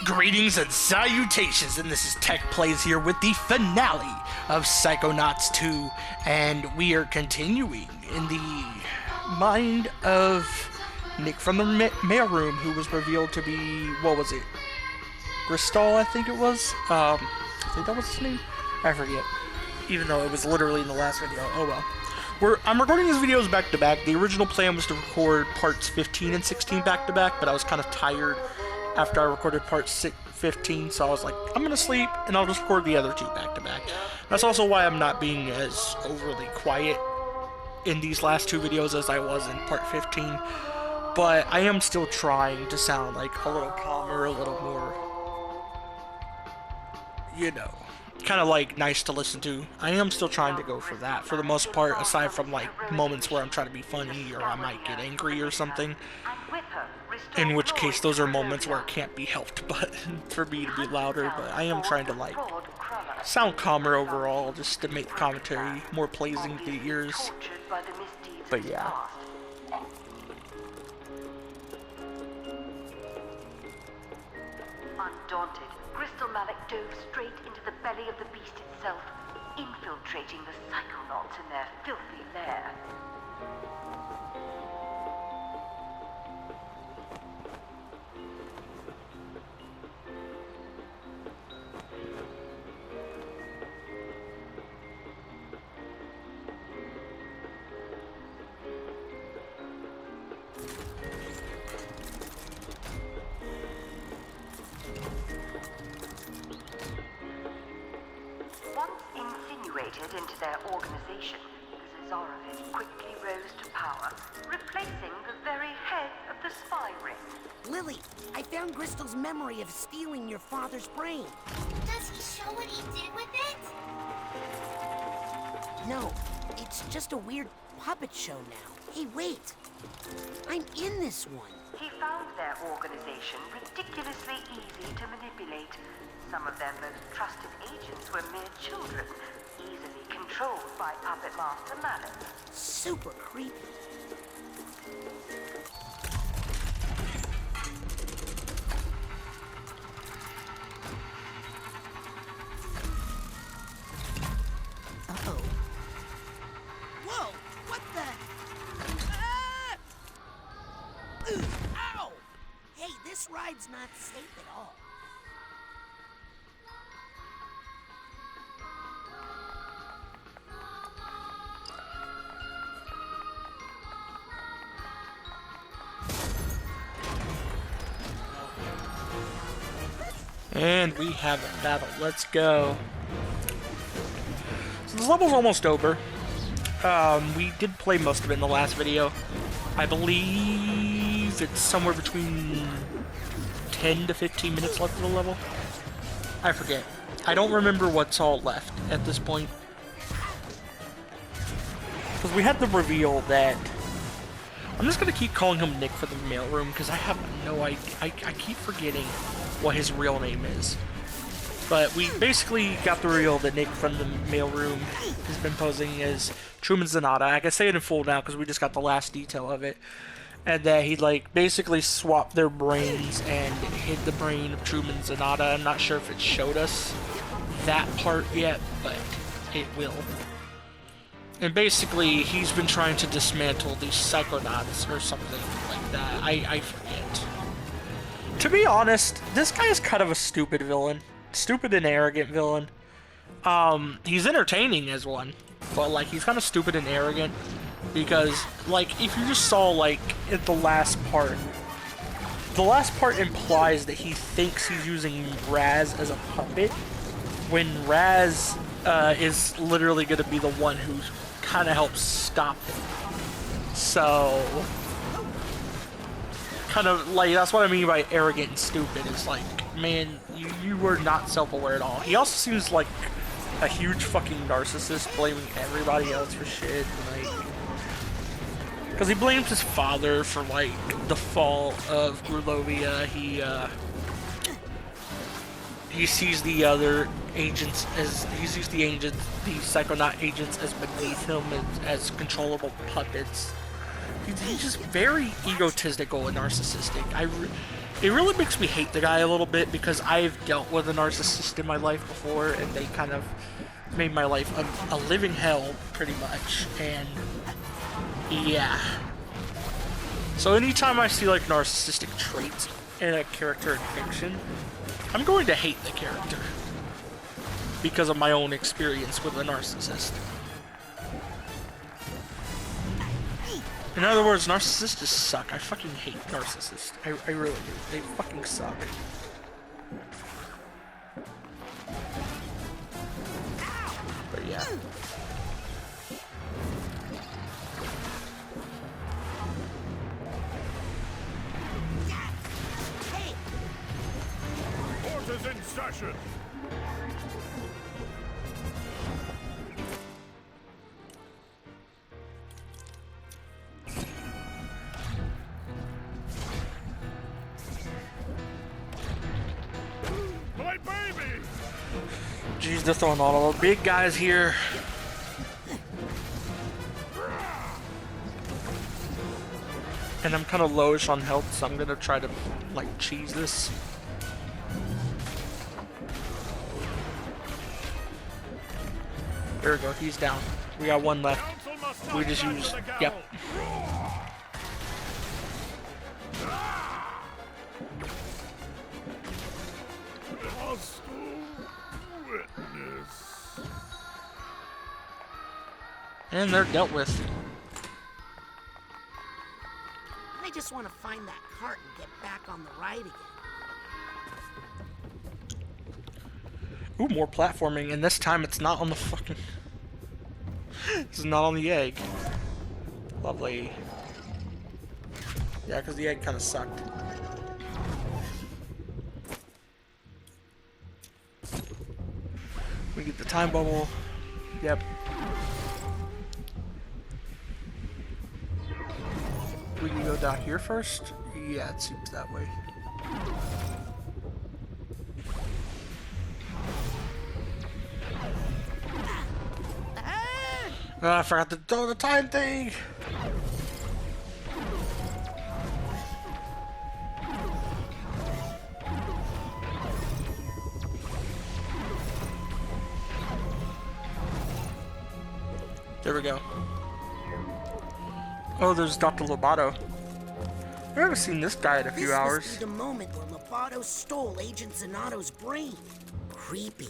Greetings and salutations, and this is Tech Plays here with the finale of Psychonauts 2, and we are continuing in the mind of Nick from the mailroom, who was revealed to be, what was it? Crystal, I think it was? I think that was his name? I forget. Even though it was literally in the last video. Oh well. I'm recording these videos back to back. The original plan was to record parts 15 and 16 back to back, but I was kind of tired after I recorded part 15, so I was like, I'm gonna sleep and I'll just record the other two back to back. That's also why I'm not being as overly quiet in these last two videos as I was in part 15, but I am still trying to sound like a little calmer, a little more, you know, kind of like nice to listen to. I am still trying to go for that for the most part, aside from like moments where I'm trying to be funny or I might get angry or something, in which case those are moments where it can't be helped but for me to be louder. But I am trying to like sound calmer overall, just to make the commentary more pleasing to the ears. But yeah. Undaunted, Crystal Malik dove straight into the belly of the beast itself, infiltrating the Psychonauts in their filthy lair. Into their organization, the Zazarovich quickly rose to power, replacing the very head of the spy ring. Lily, I found Crystal's memory of stealing your father's brain. Does he show what he did with it? No, it's just a weird puppet show now. Hey, wait. I'm in this one. He found their organization ridiculously easy to manipulate. Some of their most trusted agents were mere children, easily controlled by Puppet Master Malik. Super creepy. Uh-oh. Whoa! What the? Ah! Ow! Hey, this ride's not safe at all. And we have a battle. Let's go. So this level's almost over. We did play most of it in the last video. I believe it's somewhere between 10 to 15 minutes left of the level. I forget. I don't remember what's all left at this point. Because we had the reveal that... I'm just going to keep calling him Nick for the mailroom because I have no idea. I keep forgetting what his real name is. But we basically got the reveal that Nick from the mailroom has been posing as Truman Zanata. I can say it in full now because we just got the last detail of it. And that he like basically swapped their brains and hid the brain of Truman Zanata. I'm not sure if it showed us that part yet, but it will. And basically, he's been trying to dismantle these Psychonauts or something like that. I forget. To be honest, this guy is kind of a stupid villain. Stupid and arrogant villain. He's entertaining as one, but like he's kind of stupid and arrogant because like if you just saw like at the last part implies that he thinks he's using Raz as a puppet when Raz is literally going to be the one who kind of helps stop him. So kind of like that's what I mean by arrogant and stupid. It's like, man, you were not self-aware at all. He also seems like a huge fucking narcissist, blaming everybody else for shit, like, because he blames his father for like the fall of Grulovia. He sees the other agents as the Psychonaut agents as beneath him, as controllable puppets. He's just very egotistical and narcissistic. It really makes me hate the guy a little bit because I've dealt with a narcissist in my life before, and they kind of made my life a living hell, pretty much. And yeah. So anytime I see like narcissistic traits in a character in fiction, I'm going to hate the character because of my own experience with a narcissist. In other words, narcissists just suck. I fucking hate narcissists. I really do. They fucking suck. But yeah. Forces in session. My baby. Jeez, they're throwing all the big guys here. And I'm kind of lowish on health, so I'm gonna try to like cheese this. There we go, he's down. We got one left. We just used, yep. And they're dealt with. I just want to find that cart and get back on the ride again. Ooh, more platforming, and this time it's not on the fucking... It's not on the egg. Lovely. Yeah, because the egg kind of sucked. We get the time bubble. Yep. We can go down here first? Yeah, it seems that way. I forgot to throw the time thing! There we go. Oh, there's Dr. Lobato. I haven't seen this guy in a few hours. This must be the moment where Lobato stole Agent Zanotto's brain. Creepy.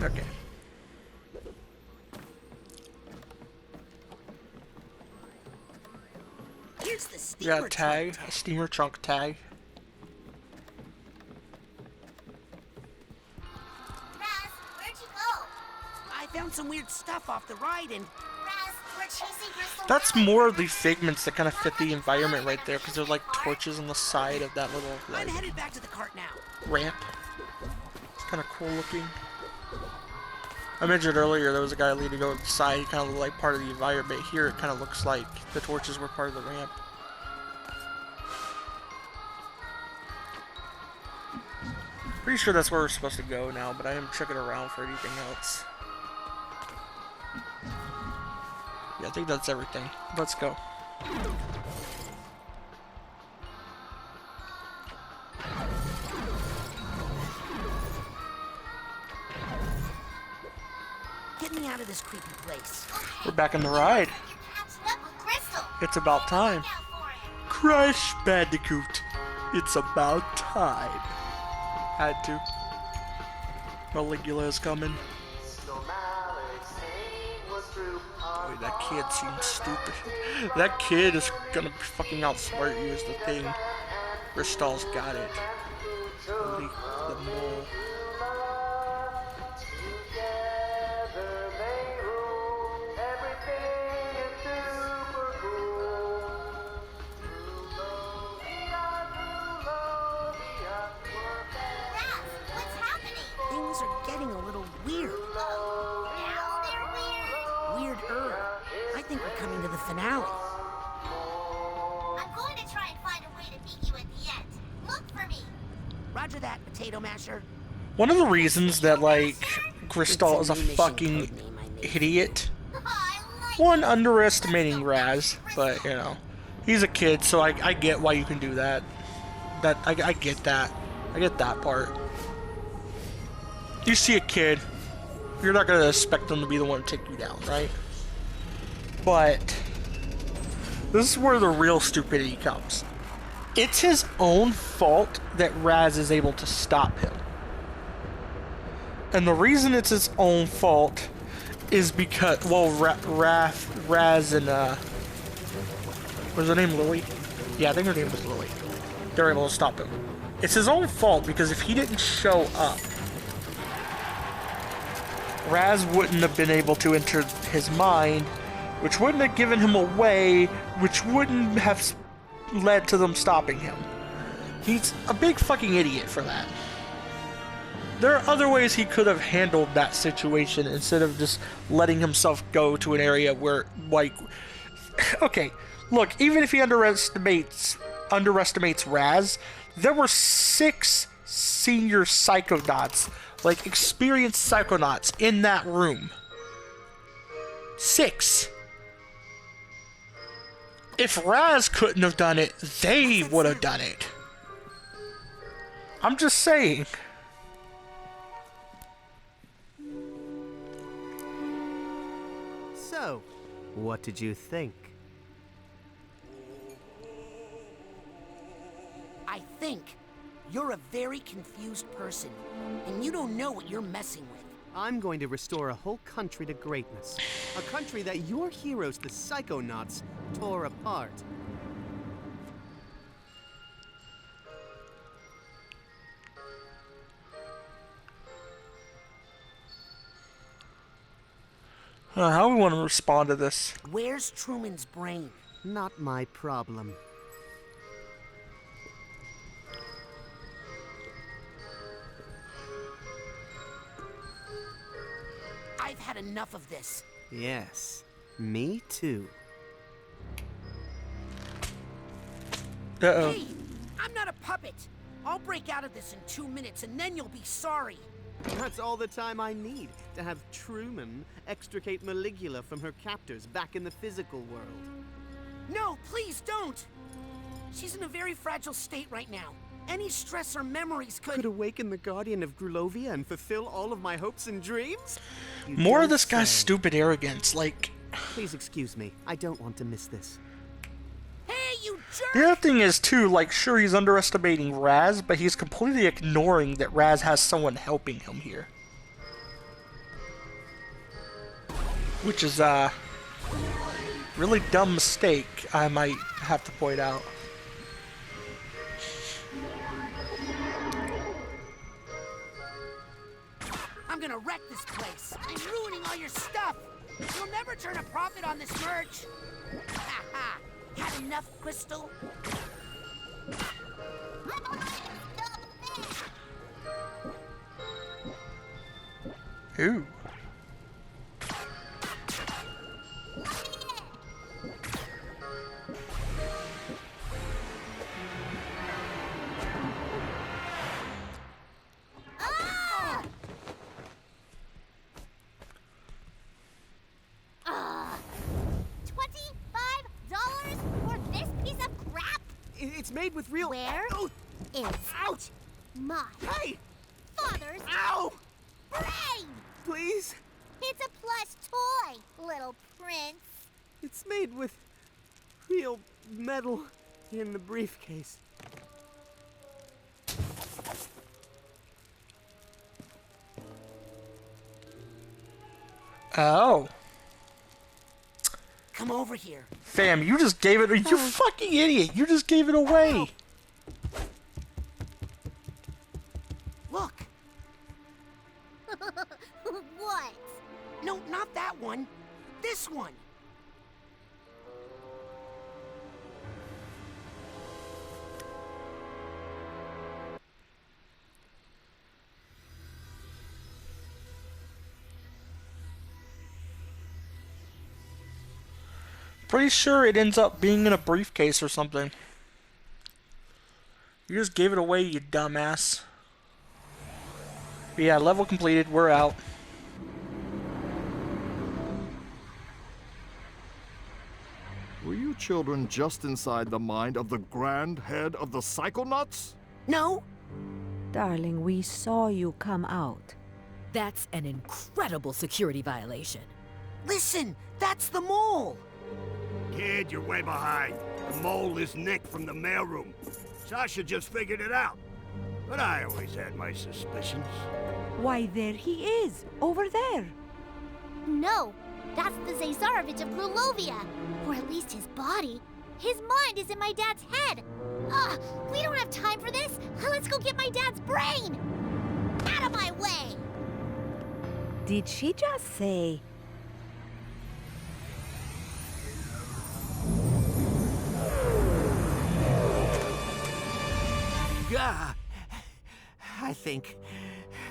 Okay. Here's the We steamer got a tag, trunk a steamer trunk tag. Raz, where'd you go? I found some weird stuff off the ride and... Raz, we're chasing Crystal. That's more of the figments that kind of fit the environment right there, because they're like torches on the side of that little like I'm headed back to the cart now. ramp. It's kind of cool looking. I mentioned earlier there was a guy leaning over the side, he kind of looked like part of the environment. Here it kind of looks like the torches were part of the ramp. Pretty sure that's where we're supposed to go now, but I am checking around for anything else. Yeah, I think that's everything. Let's go. Get me out of this creepy place. We're back in the ride. You're catching up with Crystal. It's about time. Look out for him. Crash Bandicoot. It's about time. Had to. Maligula is coming. Wait, that kid seems stupid. That kid is gonna fucking outsmart you is the thing. Ristal's got it. Holy the mole. Raz, what's happening? Things are getting a little weird. Oh, now they're weird. Weirder. I think we're coming to the finale. I'm going to try and find a way to meet you at the end. Roger that, potato masher. One of the reasons that, like, Crystal is a It's a new mission fucking code name I made. idiot. I like One, it. underestimating Raz, but, you know, he's a kid, so I get why you can do that. I get that. I get that part. You see a kid, you're not gonna expect them to be the one to take you down, right? But this is where the real stupidity comes. It's his own fault that Raz is able to stop him. And the reason it's his own fault is because, well, Raz and, was her name Lily? Yeah, I think her name was Lily. They're able to stop him. It's his own fault because if he didn't show up, Raz wouldn't have been able to enter his mind, which wouldn't have given him away, which wouldn't have led to them stopping him. He's a big fucking idiot for that. There are other ways he could have handled that situation instead of just letting himself go to an area where, like, okay, look, even if he underestimates Raz, there were 6 senior Psychonauts, like experienced Psychonauts in that room. 6. If Raz couldn't have done it, they would have done it. I'm just saying. So, what did you think? I think you're a very confused person, and you don't know what you're messing with. I'm going to restore a whole country to greatness. A country that your heroes, the Psychonauts, tore apart. How do we want to respond to this? Where's Truman's brain? Not my problem. I've had enough of this. Yes, me too. Uh-oh. Hey, I'm not a puppet. I'll break out of this in 2 minutes, and then you'll be sorry. That's all the time I need to have Truman extricate Maligula from her captors back in the physical world. No, please don't. She's in a very fragile state right now. Any stress or memories Could awaken the Guardian of Grulovia and fulfill all of my hopes and dreams? You More of don't this guy's say. stupid arrogance, like... Please excuse me. I don't want to miss this. Hey, you jerk! The other thing is, too, like, sure, he's underestimating Raz, but he's completely ignoring that Raz has someone helping him here. Which is, really dumb mistake, I might have to point out. I'm gonna wreck this place. I'm ruining all your stuff. You'll never turn a profit on this merch. Ha ha. Had enough, Crystal? Ooh. $25 for this piece of crap? It's made with real... Where Oh, is ouch! my Hey! father's Ow! brain? Please? It's a plush toy, little prince. It's made with real metal in the briefcase. Oh. Come over here. Fam, you just gave it... You fucking idiot! You just gave it away! Look. What? No, not that one. This one. Pretty sure it ends up being in a briefcase or something. You just gave it away, you dumbass. But yeah, level completed. We're out. Were you children just inside the mind of the Grand Head of the Psychonauts? No? Darling, we saw you come out. That's an incredible security violation. Listen, that's the mole. Kid, you're way behind. The mole is Nick from the mailroom. Sasha just figured it out. But I always had my suspicions. Why, there he is, over there. No, that's the Zazarovich of Grulovia. Or at least his body. His mind is in my dad's head. Ugh, we don't have time for this. Let's go get my dad's brain. Out of my way. Did she just say... Gah! I think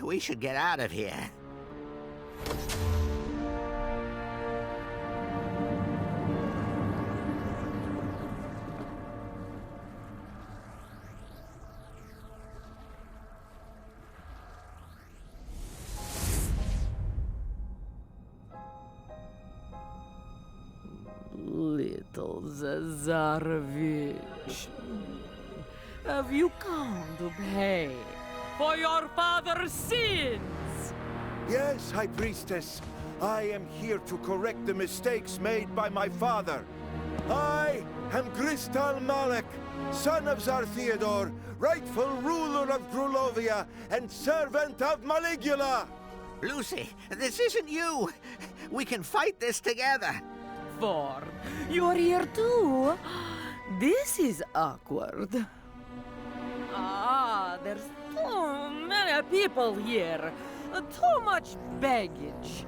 we should get out of here. Little Zazarovich, have you come to pay for your father's sins? Yes, High Priestess. I am here to correct the mistakes made by my father. I am Gristal Malek, son of Tsar Theodore, rightful ruler of Grulovia and servant of Maligula. Lucy, this isn't you. We can fight this together. Ford, you're here too? This is awkward. Ah, there's too many people here. Too much baggage.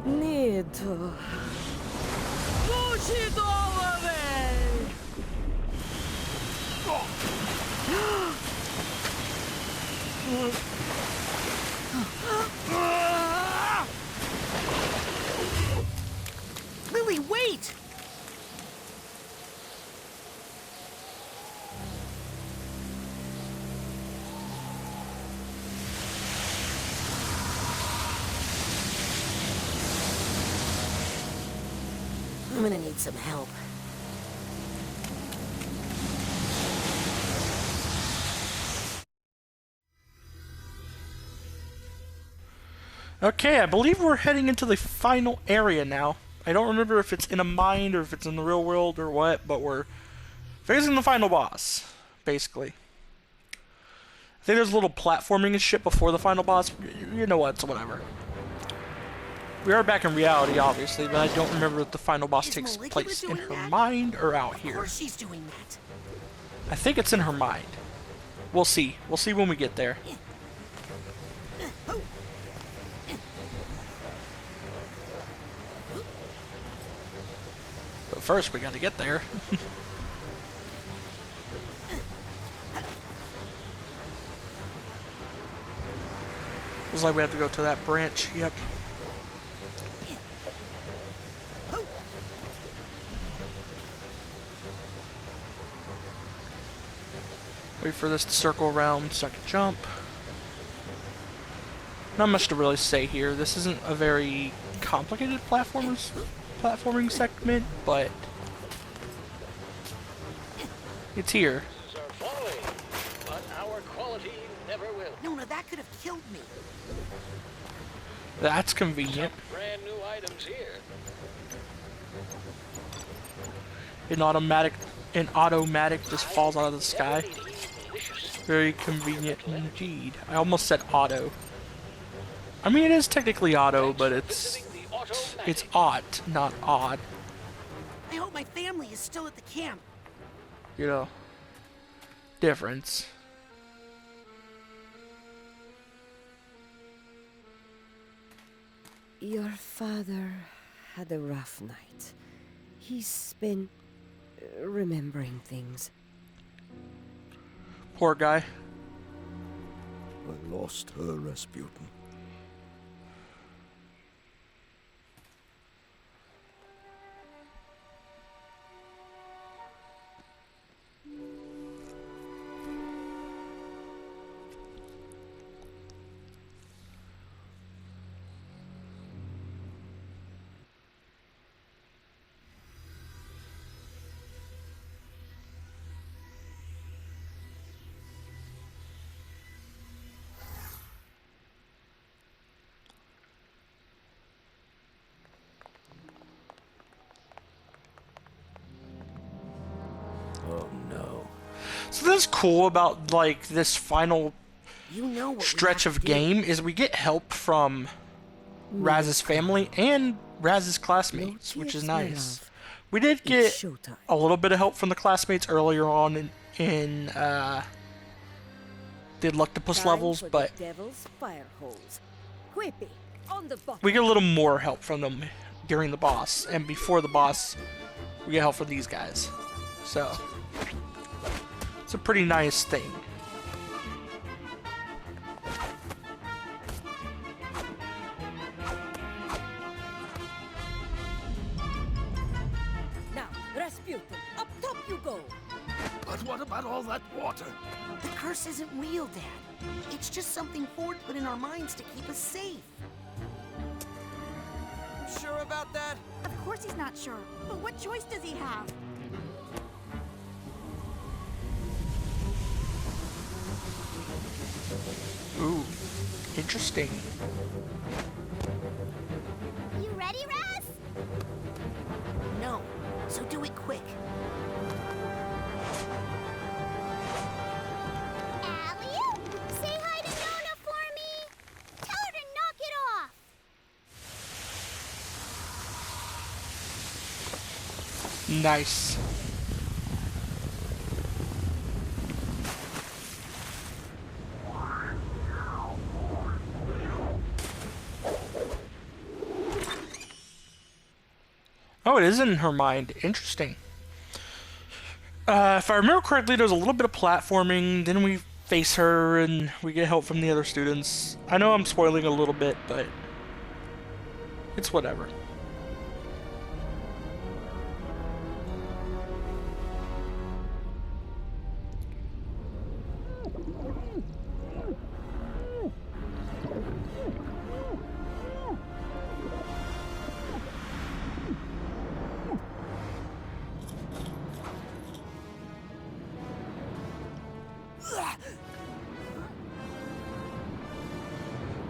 Need to push it all away. Lily, wait! I'm gonna need some help. Okay, I believe we're heading into the final area now. I don't remember if it's in a mine or if it's in the real world or what, but we're facing the final boss, basically. I think there's a little platforming and shit before the final boss. You know what, so whatever. We are back in reality, obviously, but I don't remember if the final boss takes place in her mind or out Of here. course she's doing that. I think it's in her mind. We'll see. We'll see when we get there. But first, we gotta get there. Looks like we have to go to that branch. Yep. Wait for this to circle around so I can jump. Not much to really say here. This isn't a very complicated platforming segment, but it's here. Are falling, but our quality never will. Nona, that could have killed me. That's convenient. Brand new items here. An automatic just falls out of the sky. Very convenient indeed. I almost said auto. I mean, it is technically auto, but it's ought, not odd. I hope my family is still at the camp. You know, difference. Your father had a rough night. He's been remembering things. Poor guy. I lost her, Rasputin. something that's cool about like this final You know what stretch of game is we get help from Raz's family and Raz's classmates, which is nice. We did get a little bit of help from the classmates earlier on in the Luctopus levels, but we get a little more help from them during the boss, and before the boss, we get help from these guys. So, it's a pretty nice thing. Now, Rasputin, up top you go. But what about all that water? The curse isn't real, Dad. It's just something Ford put in our minds to keep us safe. Sure about that? Of course he's not sure. But what choice does he have? Ooh, interesting. You ready, Raz? No, so do it quick. Alley-oop! Say hi to Nona for me! Tell her to knock it off! Nice. Oh, it is in her mind. Interesting. If I remember correctly, there's a little bit of platforming, then we face her, and we get help from the other students. I know I'm spoiling a little bit, but it's whatever.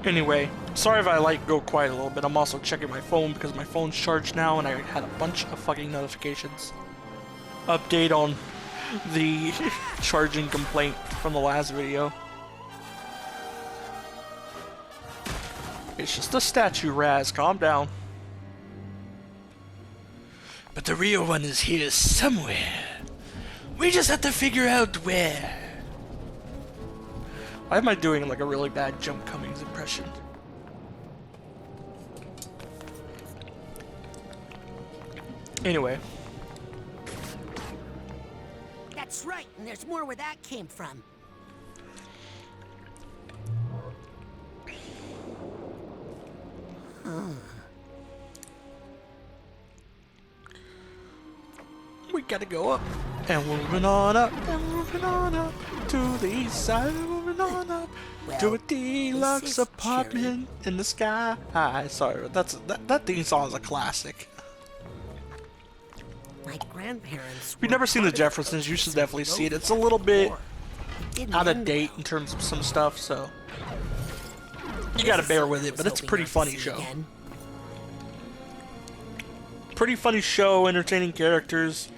Anyway, sorry if I go quiet a little bit. I'm also checking my phone because my phone's charged now and I had a bunch of fucking notifications. Update on the charging complaint from the last video. It's just a statue, Raz. Calm down. But the real one is here somewhere. We just have to figure out where. Why am I doing like a really bad Jump Cummings impression? Anyway. That's right, and there's more where that came from. We gotta go up. And we're moving on up. And we're moving on up. To the east side. And we're moving on up. To a deluxe apartment in the sky. Sorry, that theme song is a classic. My grandparents. We've never seen the Jeffersons. You should definitely see it. It's a little bit out of date in terms of some stuff, so you gotta bear with it. But it's a pretty funny show. Pretty funny show, entertaining characters.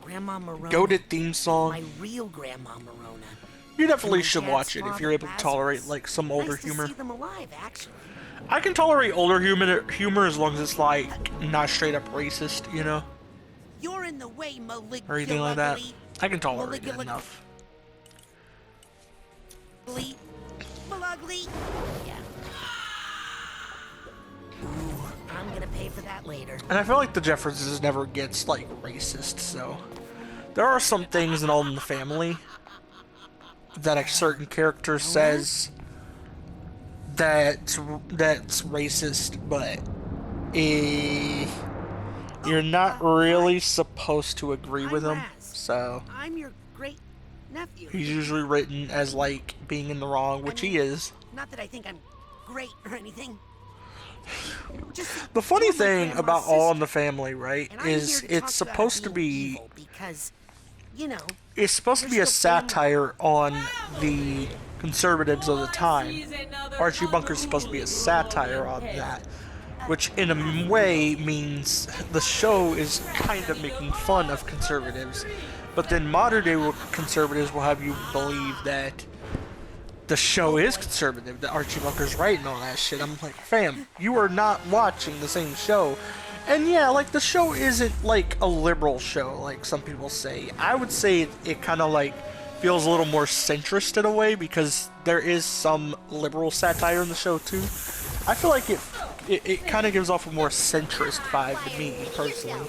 Grandma Morona. Goated theme song. My real Grandma Morona. You definitely should watch it if you're able to tolerate like some older humor. See them alive, actually. I can tolerate older humor as long as it's like not straight up racist, you know, You're in the way, Maligula. or anything like that. I can tolerate it Maligula. enough. Malugly. Yeah. Ooh, I'm gonna pay for that later. And I feel like the Jeffersons never gets like racist, so there are some things in All in the Family that a certain character says that's racist, but you're not really supposed to agree with him. So I'm your great nephew. he's usually written as like being in the wrong, which he is. Not that I think I'm great or anything. The funny thing about All in the Family, right, is it's supposed to be because, you know, it's supposed to be a satire on the conservatives of the time. Archie Bunker's supposed to be a satire on that. which in a way means the show is kind of making fun of conservatives. But then modern day conservatives will have you believe that the show is conservative, that Archie Bunker's right and all that shit. I'm like, fam, you are not watching the same show. And yeah, like, the show isn't like a liberal show, like some people say. I would say it kind of like feels a little more centrist in a way, because there is some liberal satire in the show too. I feel like it kind of gives off a more centrist vibe to me, personally.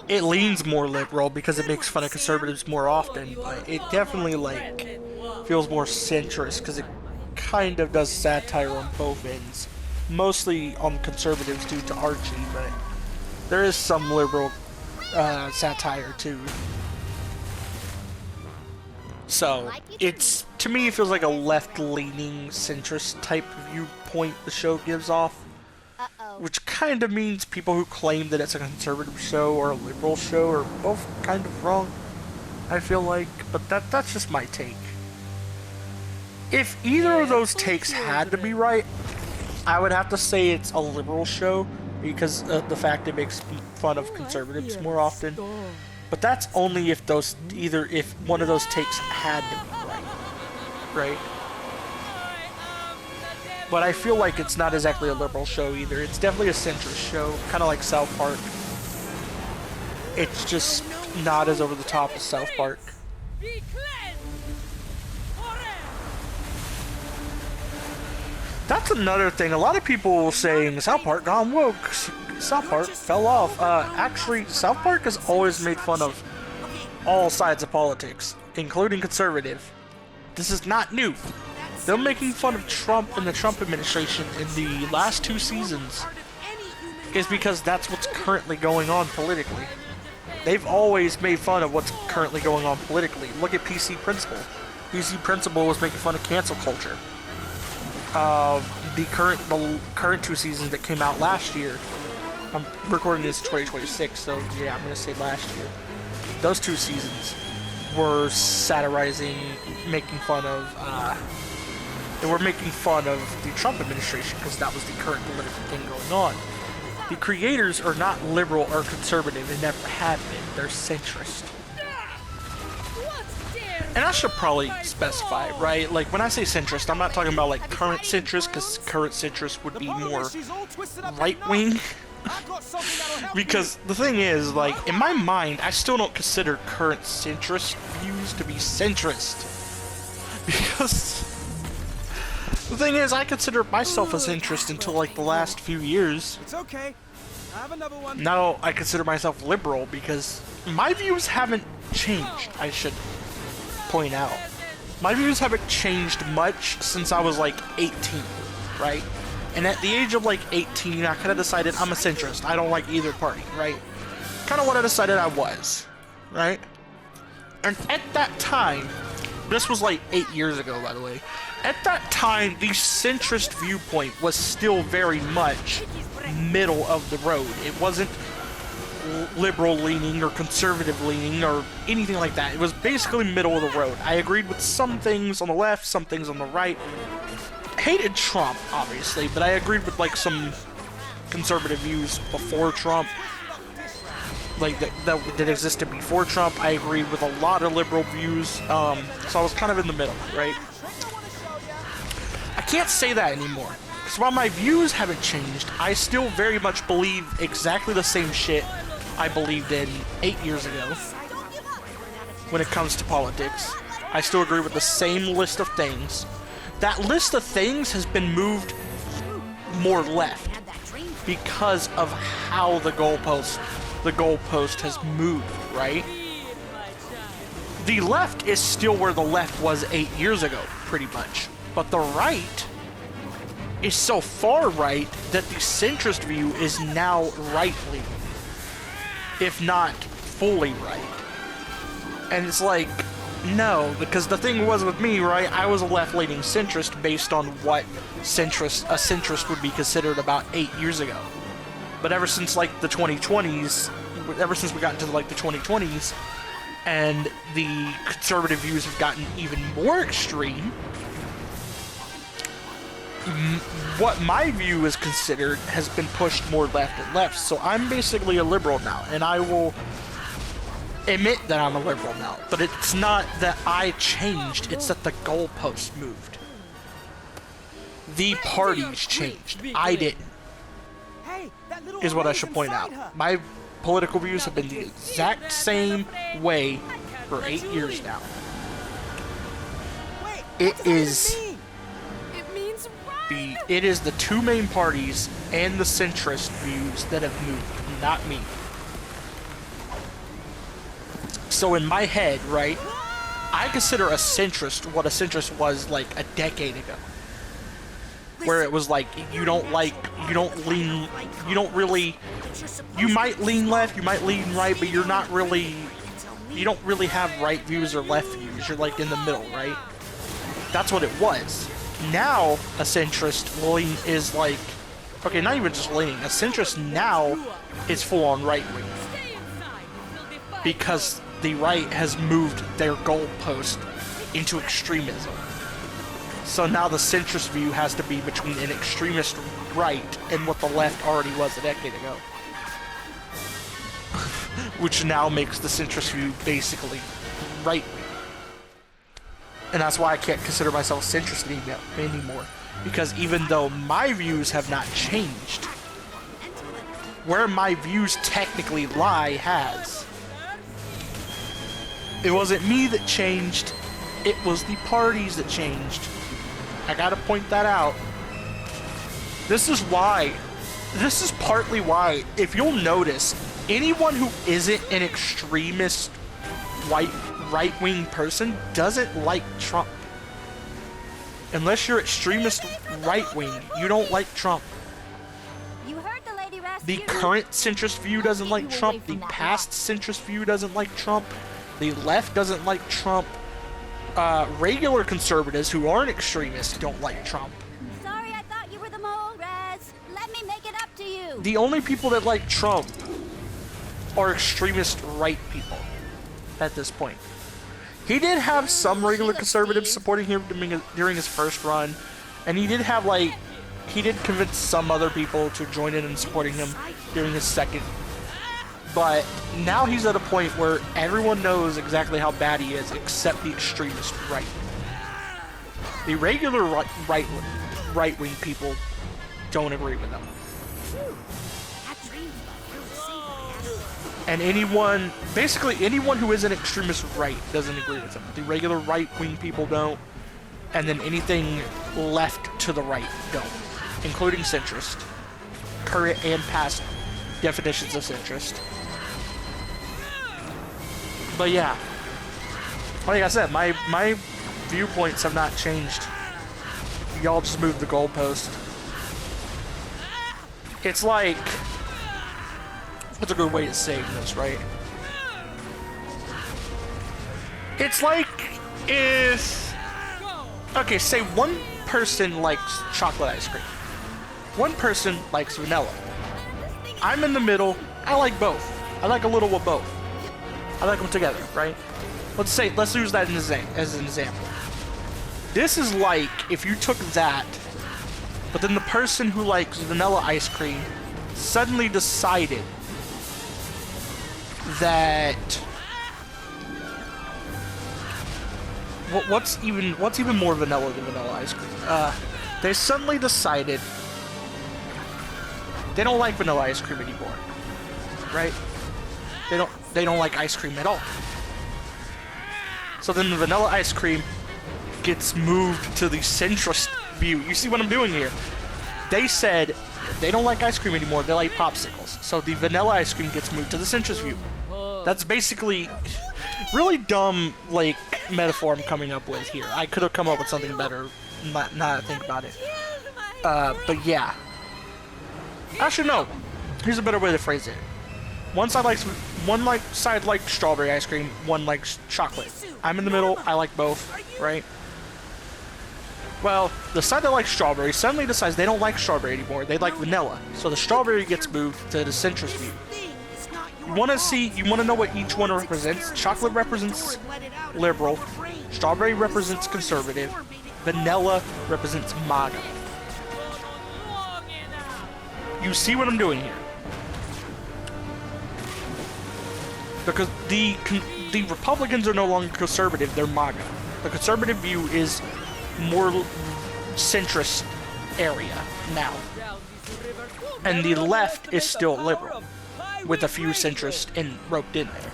It leans more liberal because it makes fun of conservatives more often, but it definitely, like, feels more centrist because it kind of does satire on both ends. Mostly on conservatives due to Archie, but there is some liberal satire too. So, it's, to me, it feels like a left-leaning, centrist type viewpoint the show gives off. Which kind of means people who claim that it's a conservative show or a liberal show are both kind of wrong, I feel like. But that's just my take. If either of those takes had to be right, I would have to say it's a liberal show, because of the fact it makes fun of conservatives more often. But that's only if if one of those takes had to be right. But I feel like it's not exactly a liberal show either. It's definitely a centrist show, kind of like South Park. It's just not as over the top as South Park. That's another thing. A lot of people saying South Park gone woke. South Park fell off. Actually, South Park has always made fun of all sides of politics, including conservative. This is not new. They're making fun of Trump and the Trump administration in the last 2 seasons is because that's what's currently going on politically. They've always made fun of what's currently going on politically. Look at PC Principal. PC Principal was making fun of cancel culture. The current 2 seasons that came out last year. I'm recording this in 2026, so yeah, I'm gonna say last year. Those 2 seasons were satirizing, making fun of. They were making fun of the Trump administration because that was the current political thing going on. The creators are not liberal or conservative, and never have been. They're centrist. And I should probably specify, right? Like, when I say centrist, I'm not talking about, like, current centrist, because current centrist would be more right-wing. Because the thing is, like, in my mind, I still don't consider current centrist views to be centrist. Because the thing is, I consider myself a centrist until, like, the last few years. It's okay. I have another one. Now I consider myself liberal because my views haven't changed, I should point out. My views haven't changed much since I was like 18, right? And at the age of like 18, I kind of decided I'm a centrist. I don't like either party, right? Kind of what I decided I was, right? And at that time, this was like 8 years ago, by the way. At that time, the centrist viewpoint was still very much middle of the road. It wasn't liberal leaning or conservative leaning or anything like that. It was basically middle of the road. I agreed with some things on the left, some things on the right. Hated Trump, obviously, but I agreed with like some conservative views before Trump, like that existed before Trump. I agreed with a lot of liberal views, so I was kind of in the middle, right? I can't say that anymore. Because while my views haven't changed, I still very much believe exactly the same shit I believed in 8 years ago when it comes to politics. I still agree with the same list of things. That list of things has been moved more left because of how the goalpost has moved, right? The left is still where the left was 8 years ago, pretty much. But the right is so far right that the centrist view is now right-leaning, if not fully right. And it's like, no, because the thing was with me, right, I was a left-leaning centrist based on what a centrist would be considered about 8 years ago. But ever since, like, the 2020s, ever since we got into, like, the 2020s, and the conservative views have gotten even more extreme, what my view is considered has been pushed more left and left. So I'm basically a liberal now, and I will admit that I'm a liberal now. But it's not that I changed, it's that the goalpost moved. The parties changed. I didn't. Is what I should point out. My political views have been the exact same way for 8 years now. It is the two main parties and the centrist views that have moved, not me. So in my head, right, I consider a centrist what a centrist was like a decade ago. Where it was like, you don't really, you might lean left, you might lean right, but you don't really have right views or left views. You're like in the middle, right? That's what it was. Now, a centrist is like, okay, not even just leaning, a centrist now is full on right wing. Because the right has moved their goalpost into extremism. So now the centrist view has to be between an extremist right and what the left already was a decade ago. Which now makes the centrist view basically right. And that's why I can't consider myself centrist anymore. Because even though my views have not changed, where my views technically lie has. It wasn't me that changed, it was the parties that changed. I gotta point that out. This is partly why, if you'll notice, anyone who isn't an extremist right-wing person doesn't like Trump. Unless you're extremist right-wing, you don't like Trump. You heard the lady The current centrist view doesn't like Trump. The past centrist view doesn't like Trump. The left doesn't like Trump. Regular conservatives who aren't extremists don't like Trump. Sorry, I thought you were the mole, Rez. Let me make it up to you. The only people that like Trump are extremist right people at this point. He did have some regular conservatives supporting him during his first run, and he did convince some other people to join in and supporting him during his second. But now he's at a point where everyone knows exactly how bad he is, except the extremist right. The regular right-wing people don't agree with him. And basically anyone who is an extremist right doesn't agree with him. The regular right-wing people don't, and then anything left to the right don't, including centrist, current and past definitions of centrist. But yeah, like I said, my viewpoints have not changed. Y'all just moved the goalpost. It's like, what's a good way to say this, right? It's like if, okay, say one person likes chocolate ice cream. One person likes vanilla. I'm in the middle. I like both. I like a little of both. I like them together, right? Let's use that as an example. This is like if you took that, but then the person who likes vanilla ice cream suddenly decided that what's even more vanilla than vanilla ice cream? They suddenly decided they don't like vanilla ice cream anymore, right? They don't like ice cream at all. So then the vanilla ice cream gets moved to the centrist view. You see what I'm doing here? They said they don't like ice cream anymore, they like popsicles. So the vanilla ice cream gets moved to the centrist view. That's basically really dumb, like, metaphor I'm coming up with here. I could have come up with something better, now that I think about it. But yeah. Actually, no. Here's a better way to phrase it. One side likes strawberry ice cream, one likes chocolate. I'm in the middle, I like both, right? Well, the side that likes strawberry suddenly decides they don't like strawberry anymore, they like vanilla. So the strawberry gets moved to the centrist view. You want to know what each one represents? Chocolate represents liberal, strawberry represents conservative, vanilla represents MAGA. You see what I'm doing here? Because the Republicans are no longer conservative, they're MAGA. The conservative view is more centrist area now. And the left is still liberal, with a few centrists roped in there.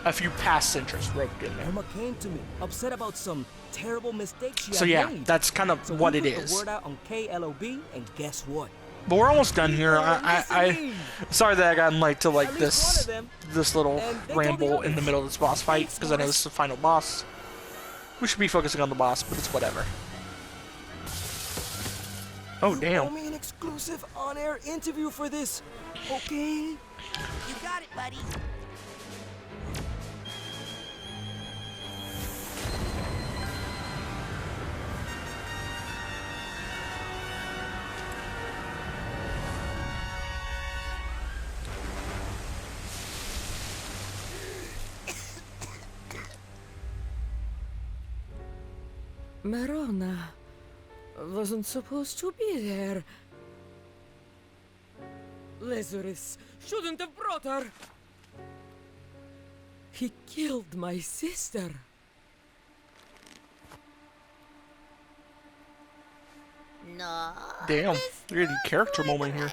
A few past centrists roped in there. Emma came to me, upset about some terrible mistakes she So had yeah, made. that's kind of So what we it put is. the word out on KLOB, and guess what? But we're almost done here. I sorry that I got into like this little ramble in the middle of this boss fight, because I know this is the final boss. We should be focusing on the boss, but it's whatever. Oh damn! You owe me an exclusive on-air interview for this, okay? You got it, buddy. Marona wasn't supposed to be there. Lazarus shouldn't have brought her. He killed my sister. No. Damn, you're getting character moment here.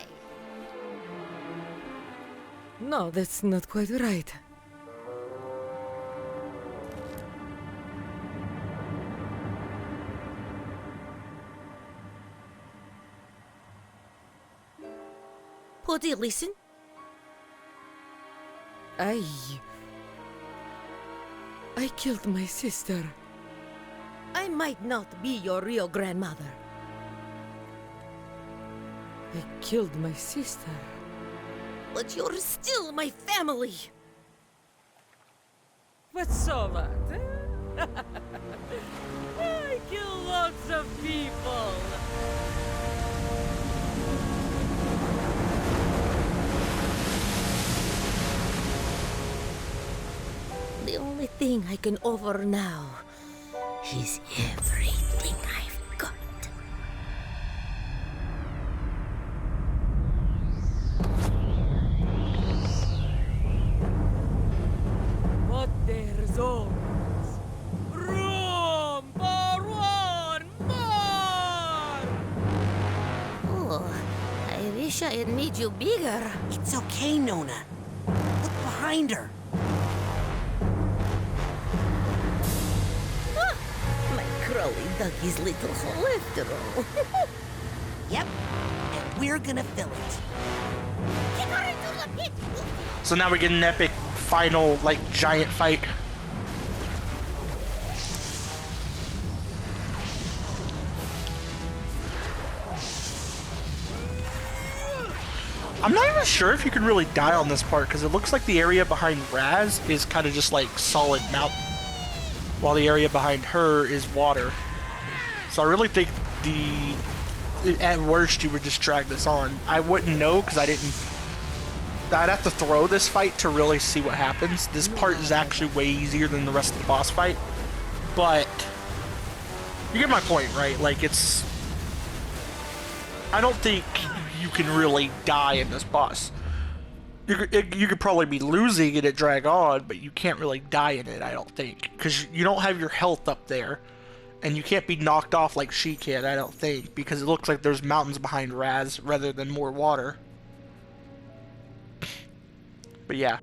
No, that's not quite right. Pody, listen. I killed my sister. I might not be your real grandmother. I killed my sister. But you're still my family. What's all that? Eh? I kill lots of people. The only thing I can offer now is everything I've got. But there's always room for one more! Oh, I wish I had made you bigger. It's okay, Nona. Look behind her. Crowley dug his little hole after all. Yep, and we're gonna fill it. Kick her into the pit! So now we get an epic final, like, giant fight. I'm not even sure if you can really die on this part, because it looks like the area behind Raz is kind of just like solid mountain, while the area behind her is water. So I really think at worst you would just drag this on. I wouldn't know, because I'd have to throw this fight to really see what happens. This part is actually way easier than the rest of the boss fight, but you get my point, right? Like, I don't think you can really die in this boss. You could probably be losing it at Drag On, but you can't really die in it, I don't think. Because you don't have your health up there. And you can't be knocked off like she can, I don't think. Because it looks like there's mountains behind Raz rather than more water. But yeah.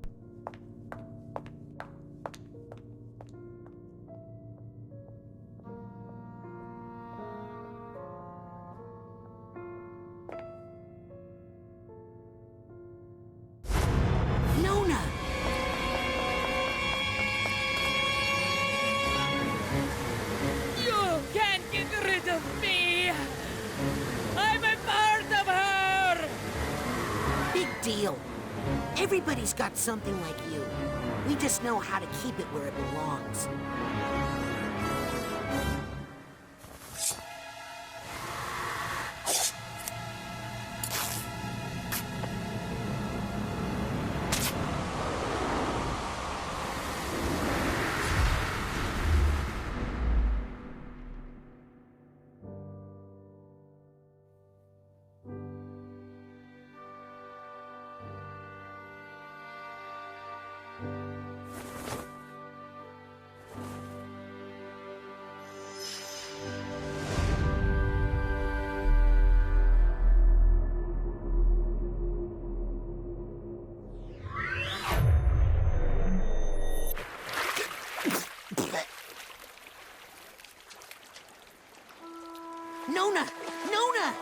Nona! You can't get rid of me! I'm a part of her! Big deal. Everybody's got something like you. We just know how to keep it where it belongs. Nona! Nona!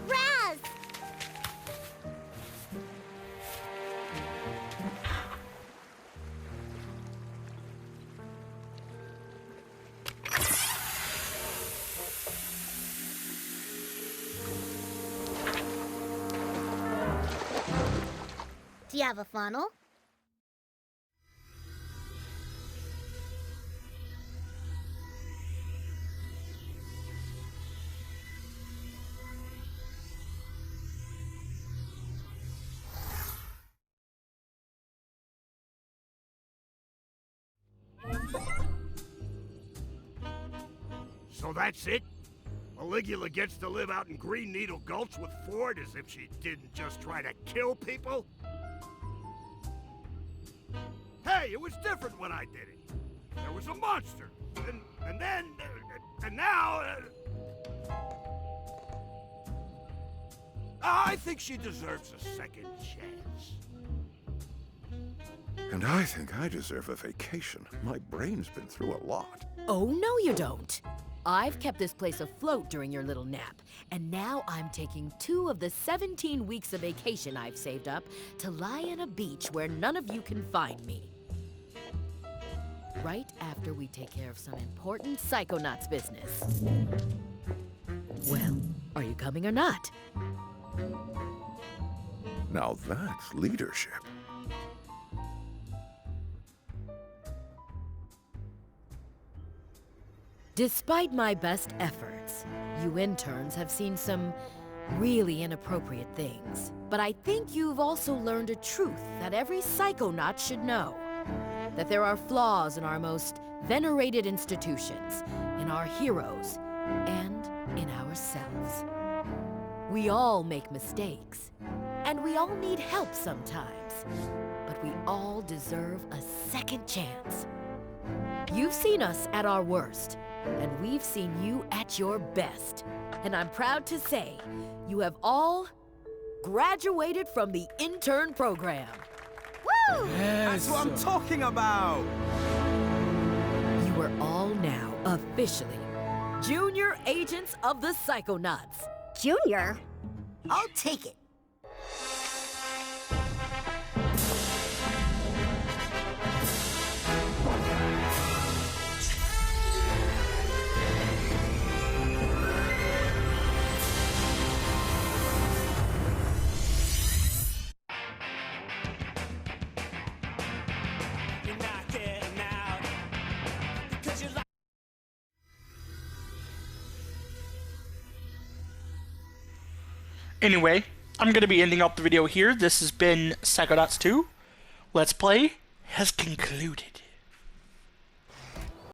Raz! Do you have a funnel? So that's it? Maligula gets to live out in Green Needle Gulch with Ford as if she didn't just try to kill people? Hey, it was different when I did it. There was a monster. And then... and now... I think she deserves a second chance. And I think I deserve a vacation. My brain's been through a lot. Oh, no you don't. I've kept this place afloat during your little nap, and now I'm taking 2 of the 17 weeks of vacation I've saved up to lie on a beach where none of you can find me. Right after we take care of some important Psychonauts business. Well, are you coming or not? Now that's leadership. Despite my best efforts, you interns have seen some really inappropriate things. But I think you've also learned a truth that every Psychonaut should know. That there are flaws in our most venerated institutions, in our heroes, and in ourselves. We all make mistakes, and we all need help sometimes. But we all deserve a second chance. You've seen us at our worst, and we've seen you at your best. And I'm proud to say, you have all graduated from the intern program. Woo! That's what I'm talking about! You are all now officially Junior Agents of the Psychonauts. Junior? I'll take it. Anyway, I'm going to be ending up the video here. This has been Psychonauts 2. Let's Play has concluded.